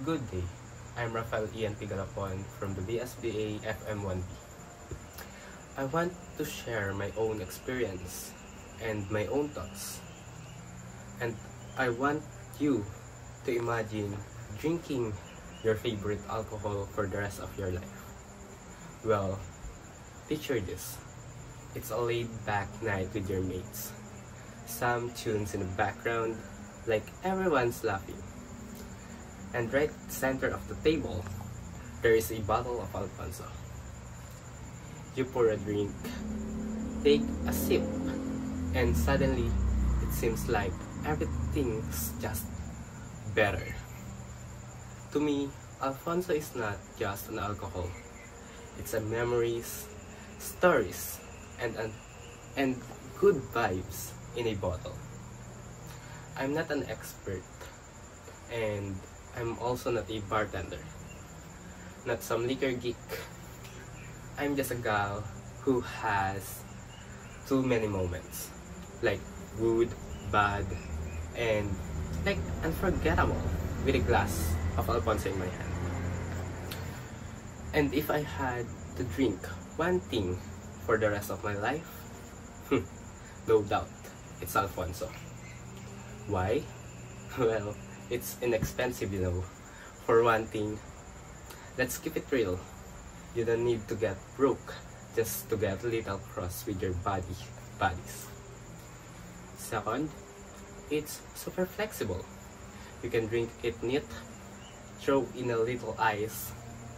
Good day. I'm Rafael Ian Pigalapon from the BSBA FM1B. I want to share my own experience and my own thoughts. And I want you to imagine drinking your favorite alcohol for the rest of your life. Well, picture this. It's a laid-back night with your mates. Some tunes in the background, like everyone's laughing. And right at the center of the table, there is a bottle of Alfonso. You pour a drink, take a sip, and suddenly it seems like everything's just better. To me, Alfonso is not just an alcohol. It's a memories, stories, and good vibes in a bottle. I'm not an expert, and I'm also not a bartender, not some liquor geek. I'm just a gal who has too many moments, like good, bad, and like unforgettable, with a glass of Alfonso in my hand. And if I had to drink one thing for the rest of my life, no doubt, it's Alfonso. Why? Well, it's inexpensive, you know. For one thing, let's keep it real. You don't need to get broke just to get a little cross with your buddies. Second, it's super flexible. You can drink it neat, throw in a little ice,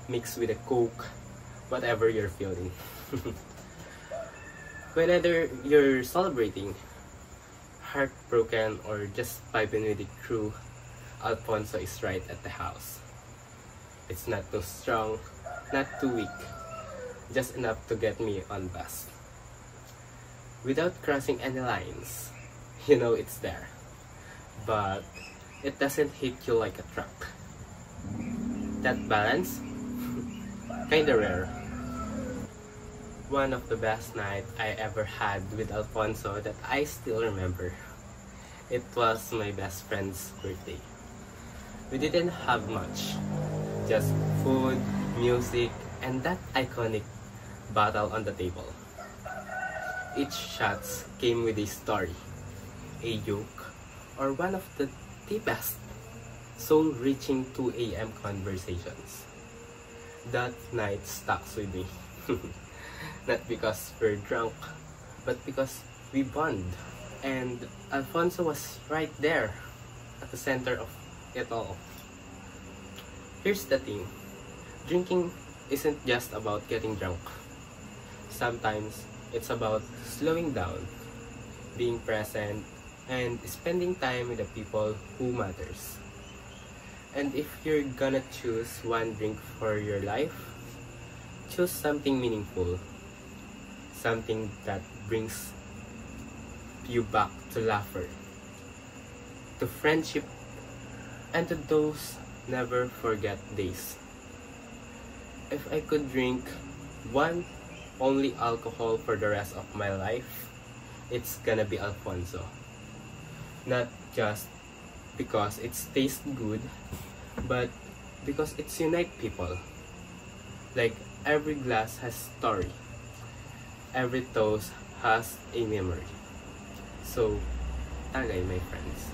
mix with a Coke, whatever you're feeling. Whether you're celebrating, heartbroken, or just vibing with the crew, Alfonso is right at the house. It's not too strong, not too weak, just enough to get me on bus. Without crossing any lines, you know it's there. But it doesn't hit you like a truck. That balance? Kinda rare. One of the best nights I ever had with Alfonso that I still remember. It was my best friend's birthday. We didn't have much, just food, music, and that iconic bottle on the table. Each shot came with a story, a joke, or one of the deepest, soul-reaching 2 a.m. conversations. That night stuck with me. Not because we're drunk, but because we bond. And Alfonso was right there, at the center of it all. Here's the thing. Drinking isn't just about getting drunk. Sometimes it's about slowing down, being present, and spending time with the people who matters. And if you're gonna choose one drink for your life, choose something meaningful. Something that brings you back to laughter, to friendship, and to those never forget days. If I could drink one only alcohol for the rest of my life, it's gonna be Alfonso. Not just because it tastes good, but because it's unite people. Like every glass has story, every toast has a memory. So, tagay my friends.